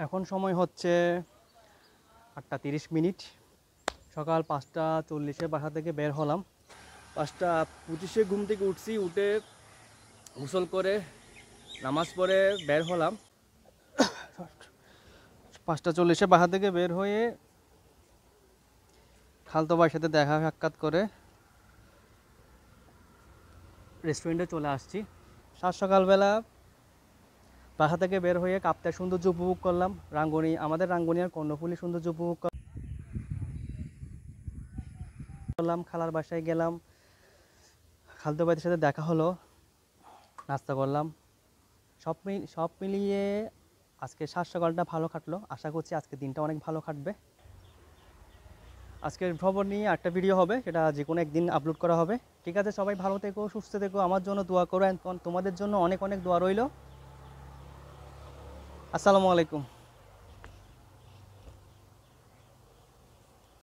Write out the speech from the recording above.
এখন সময় হচ্ছে 8:30। সকাল 5:40 বাসা থেকে বের হলাম। 5:25 ঘুম থেকে উঠছি, উঠে গোসল করে নামাজ পড়ে বের হলাম। 5:40 বাসা থেকে বের হয়ে খালতো ভাইয়ের সাথে দেখা সাক্ষাৎ করে রেস্টুরেন্টে চলে আসছি। সকালবেলা বাসা থেকে বের হয়ে কাপ্তাই সৌন্দর্য উপভোগ করলাম। আমাদের রাঙ্গুনিয়ার কর্ণফুলী সৌন্দর্য উপভোগ করলাম। খালার বাসায় গেলাম, খালতো ভাইদের সাথে দেখা হলো, নাস্তা করলাম। সব মিলিয়ে আজকে সকালটা ভালো কাটলো। আশা করছি আজকে দিনটা অনেক ভালো কাটবে। আজকের খবর নিয়ে একটা ভিডিও হবে, সেটা যে কোনো একদিন আপলোড করা হবে। ঠিক আছে, সবাই ভালো থেকো, সুস্থ থেকো, আমার জন্য দোয়া করো। তোমাদের জন্য অনেক অনেক দোয়া রইল। আসসালামু আলাইকুম।